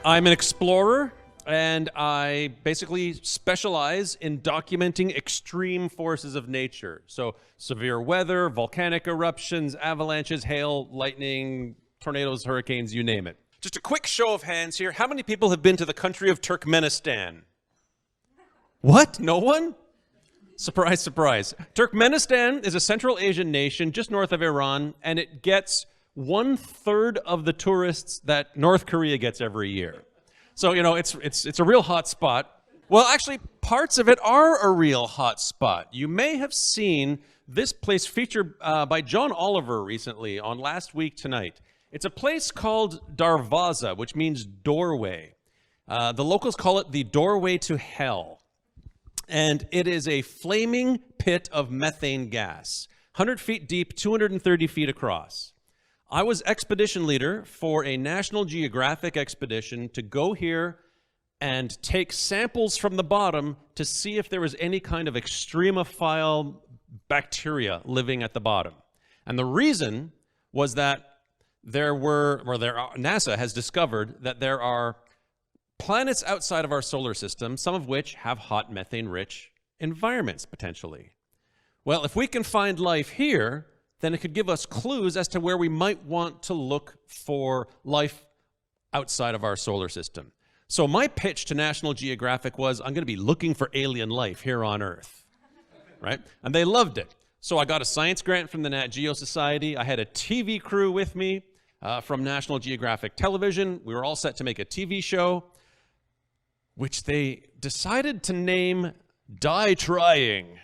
I'm an explorer, and I basically specialize in documenting extreme forces of nature. So severe weather, volcanic eruptions, avalanches, hail, lightning, tornadoes, hurricanes, you name it. Just a quick show of hands here. How many people have been to the country of Turkmenistan? What? No one? Surprise, surprise. Turkmenistan is a Central Asian nation just north of Iran, and it gets 1/3 of the tourists that North Korea gets every year. So, you know, it's a real hot spot. Well, actually, parts of it are a real hot spot. You may have seen this place featured by John Oliver recently on Last Week Tonight. It's a place called Darvaza, which means doorway. The locals call it the doorway to hell. And it is a flaming pit of methane gas, 100 feet deep, 230 feet across. I was expedition leader for a National Geographic expedition to go here and take samples from the bottom to see if there was any kind of extremophile bacteria living at the bottom. And the reason was that NASA has discovered that there are planets outside of our solar system, some of which have hot methane-rich environments, potentially. Well, if we can find life here, then it could give us clues as to where we might want to look for life outside of our solar system. So my pitch to National Geographic was, I'm going to be looking for alien life here on Earth, right? And they loved it. So I got a science grant from the Nat Geo Society. I had a TV crew with me from National Geographic Television. We were all set to make a TV show, which they decided to name Die Trying.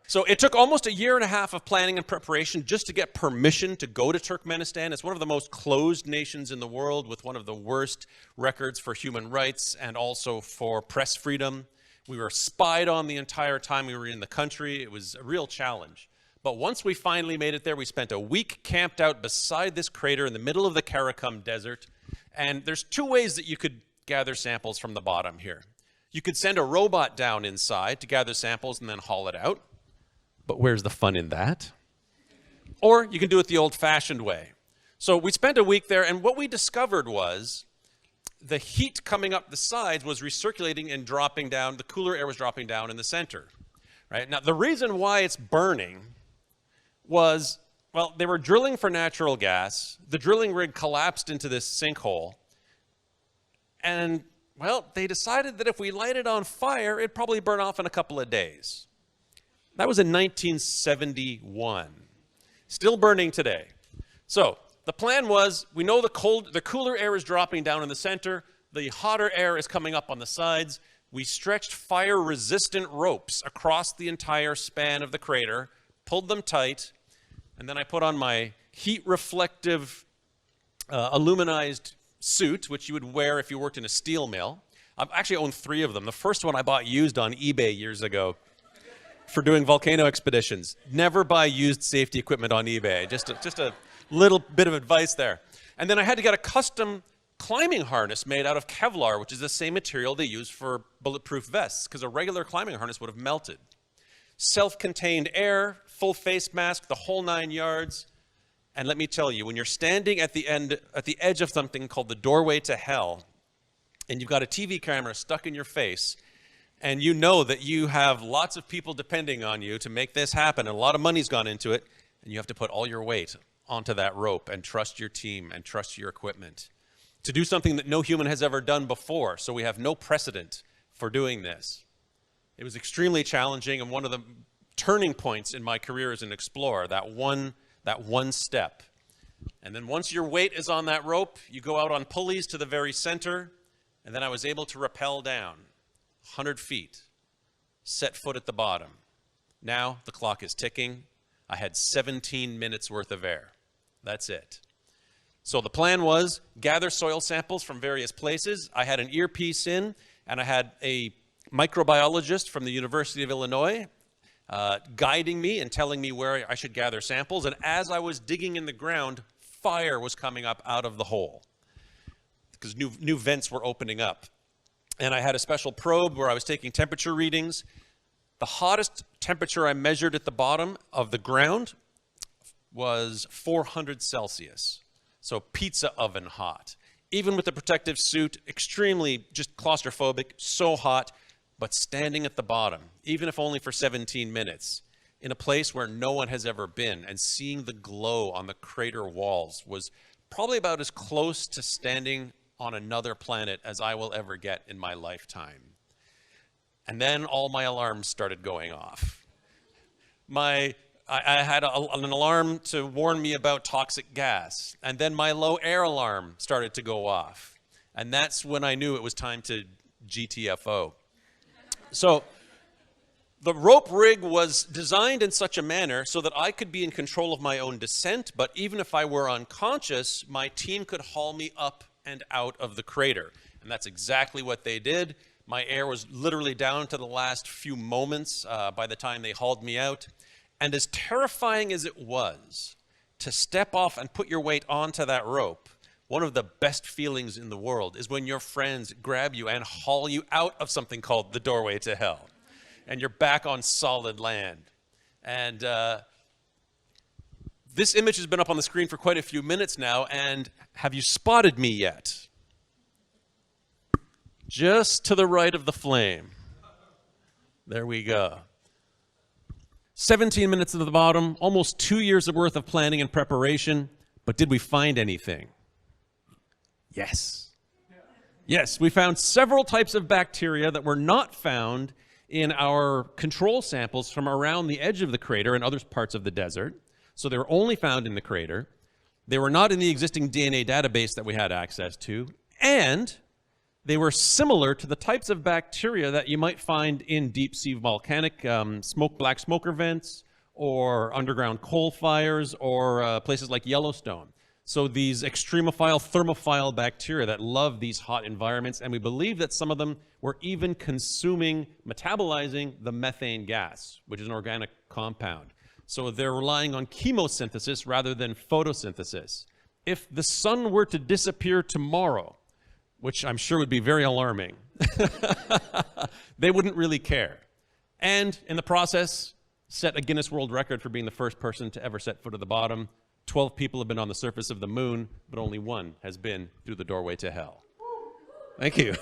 So it took almost 1.5 years of planning and preparation just to get permission to go to Turkmenistan. It's one of the most closed nations in the world with one of the worst records for human rights and also for press freedom. We were spied on the entire time we were in the country. It was a real challenge. But once we finally made it there, we spent a week camped out beside this crater in the middle of the Karakum Desert. And there's 2 ways that you could gather samples from the bottom here. You could send a robot down inside to gather samples and then haul it out. But where's the fun in that? Or you can do it the old-fashioned way. So we spent a week there, and what we discovered was the heat coming up the sides was recirculating and dropping down. The cooler air was dropping down in the center. Right? Now, the reason why it's burning was, well, they were drilling for natural gas. The drilling rig collapsed into this sinkhole. And, well, they decided that if we light it on fire, it'd probably burn off in a couple of days. That was in 1971. Still burning today. So the plan was, we know the cooler air is dropping down in the center. The hotter air is coming up on the sides. We stretched fire-resistant ropes across the entire span of the crater, pulled them tight, and then I put on my heat-reflective aluminized suit, which you would wear if you worked in a steel mill. I've actually owned 3 of them. The first one I bought used on eBay years ago for doing volcano expeditions. Never buy used safety equipment on eBay. Just a little bit of advice there. And then I had to get a custom climbing harness made out of Kevlar, which is the same material they use for bulletproof vests, because a regular climbing harness would have melted. Self-contained air, full face mask, the whole 9 yards. And let me tell you, when you're standing at the edge of something called the doorway to hell, and you've got a TV camera stuck in your face, and you know that you have lots of people depending on you to make this happen, and a lot of money's gone into it, and you have to put all your weight onto that rope and trust your team and trust your equipment to do something that no human has ever done before. So we have no precedent for doing this. It was extremely challenging, and one of the turning points in my career as an explorer, that one step. And then once your weight is on that rope, you go out on pulleys to the very center, and then I was able to rappel down 100 feet, set foot at the bottom. Now the clock is ticking. I had 17 minutes worth of air. That's it. So the plan was gather soil samples from various places. I had an earpiece in, and I had a microbiologist from the University of Illinois guiding me and telling me where I should gather samples. And as I was digging in the ground, fire was coming up out of the hole because new vents were opening up. And I had a special probe where I was taking temperature readings. The hottest temperature I measured at the bottom of the ground was 400 Celsius. So pizza oven hot. even with the protective suit, extremely just claustrophobic, so hot, but standing at the bottom, even if only for 17 minutes, in a place where no one has ever been, and seeing the glow on the crater walls was probably about as close to standing on another planet as I will ever get in my lifetime. And then all my alarms started going off. I had an alarm to warn me about toxic gas, and then my low air alarm started to go off. And that's when I knew it was time to GTFO. So the rope rig was designed in such a manner so that I could be in control of my own descent, but even if I were unconscious, my team could haul me up and out of the crater. And that's exactly what they did. My air was literally down to the last few moments by the time they hauled me out. And as terrifying as it was to step off and put your weight onto that rope, one of the best feelings in the world is when your friends grab you and haul you out of something called the doorway to hell. And you're back on solid land. And this image has been up on the screen for quite a few minutes now, and have you spotted me yet? Just to the right of the flame. There we go. 17 minutes to the bottom, almost 2 years worth of planning and preparation, but did we find anything? Yes. Yes, we found several types of bacteria that were not found in our control samples from around the edge of the crater and other parts of the desert. So they were only found in the crater. They were not in the existing DNA database that we had access to. And they were similar to the types of bacteria that you might find in deep sea volcanic black smoker vents or underground coal fires or places like Yellowstone. So these extremophile, thermophile bacteria that love these hot environments, and we believe that some of them were even consuming, metabolizing the methane gas, which is an organic compound. So they're relying on chemosynthesis rather than photosynthesis. If the sun were to disappear tomorrow, which I'm sure would be very alarming, they wouldn't really care. And in the process, set a Guinness World Record for being the first person to ever set foot at the bottom. 12 people have been on the surface of the moon, but only one has been through the doorway to hell. Thank you.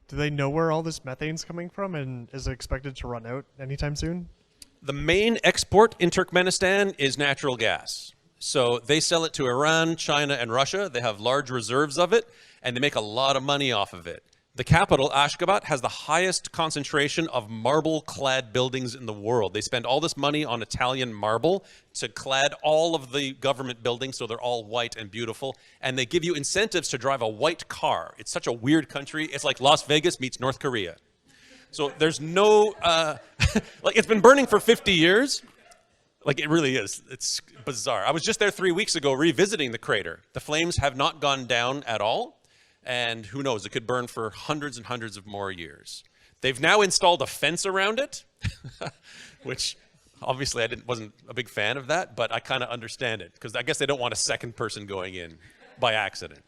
Do they know where all this methane's coming from, and is it expected to run out anytime soon? The main export in Turkmenistan is natural gas. So they sell it to Iran, China, and Russia. They have large reserves of it, and they make a lot of money off of it. The capital, Ashgabat, has the highest concentration of marble-clad buildings in the world. They spend all this money on Italian marble to clad all of the government buildings so they're all white and beautiful. And they give you incentives to drive a white car. It's such a weird country. It's like Las Vegas meets North Korea. So there's no, like it's been burning for 50 years. Like it really is. It's bizarre. I was just there 3 weeks ago revisiting the crater. The flames have not gone down at all. And who knows, it could burn for hundreds and hundreds of more years. They've now installed a fence around it, which obviously I wasn't a big fan of that, but I kind of understand it, because I guess they don't want a second person going in by accident.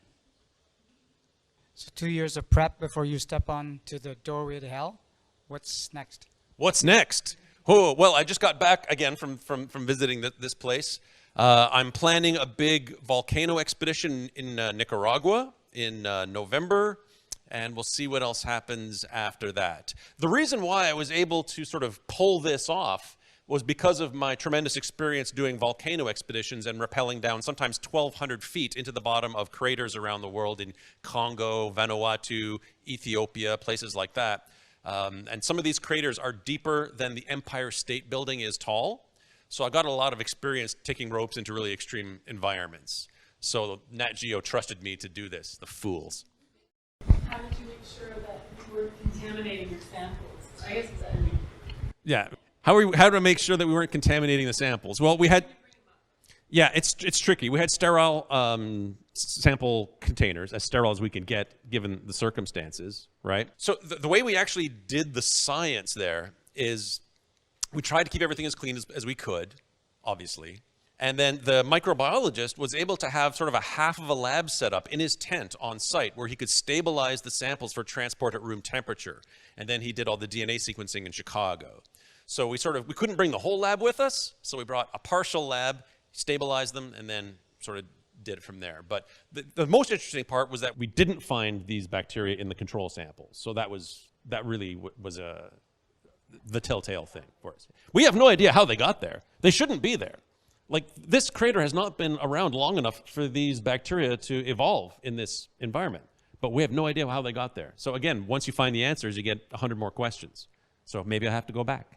So 2 years of prep before you step on to the doorway to hell. What's next? What's next? Oh, well, I just got back again from visiting this place. I'm planning a big volcano expedition in Nicaragua in November, and we'll see what else happens after that. The reason why I was able to sort of pull this off was because of my tremendous experience doing volcano expeditions and rappelling down sometimes 1,200 feet into the bottom of craters around the world in Congo, Vanuatu, Ethiopia, places like that. And some of these craters are deeper than the Empire State Building is tall. So I got a lot of experience taking ropes into really extreme environments. So Nat Geo trusted me to do this, the fools. How did you make sure that you weren't contaminating your samples? I guess it's editing. Yeah. How do I make sure that we weren't contaminating the samples? Well, we had, yeah, it's tricky. We had sterile sample containers, as sterile as we can get given the circumstances, right? So the way we actually did the science there is we tried to keep everything as clean as we could, obviously. And then the microbiologist was able to have sort of a half of a lab set up in his tent on site where he could stabilize the samples for transport at room temperature. And then he did all the DNA sequencing in Chicago. So we couldn't bring the whole lab with us, so we brought a partial lab, stabilized them, and then sort of did it from there. But the most interesting part was that we didn't find these bacteria in the control samples. So that really was the telltale thing for us. We have no idea how they got there. They shouldn't be there. Like, this crater has not been around long enough for these bacteria to evolve in this environment. But we have no idea how they got there. So again, once you find the answers, you get 100 more questions. So maybe I have to go back.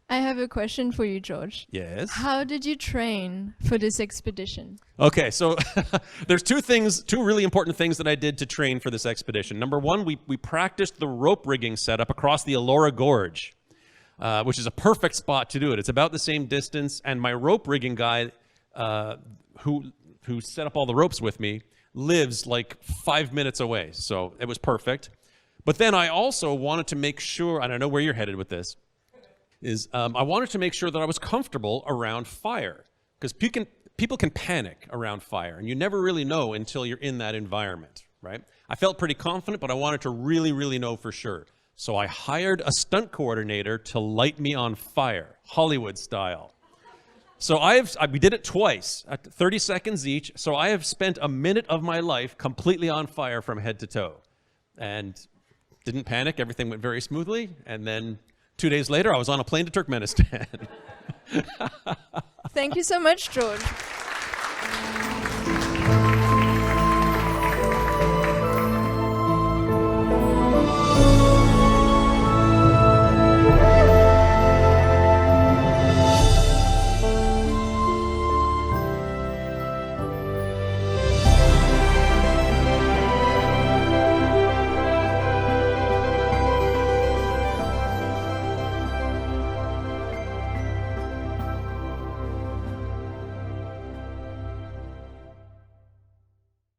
I have a question for you, George. Yes? How did you train for this expedition? Okay, so there's two really important things that I did to train for this expedition. Number one, we practiced the rope rigging setup across the Elora Gorge, which is a perfect spot to do it. It's about the same distance, and my rope rigging guy, who set up all the ropes with me, lives like 5 minutes away, so it was perfect. But then I also wanted to make sure, and I know where you're headed with this, I wanted to make sure that I was comfortable around fire, because people can panic around fire, and you never really know until you're in that environment, right? I felt pretty confident, but I wanted to really, really know for sure. So I hired a stunt coordinator to light me on fire, Hollywood style. So we did it twice, at 30 seconds each, so I have spent a minute of my life completely on fire from head to toe. And didn't panic, everything went very smoothly, and then 2 days later, I was on a plane to Turkmenistan. Thank you so much, George.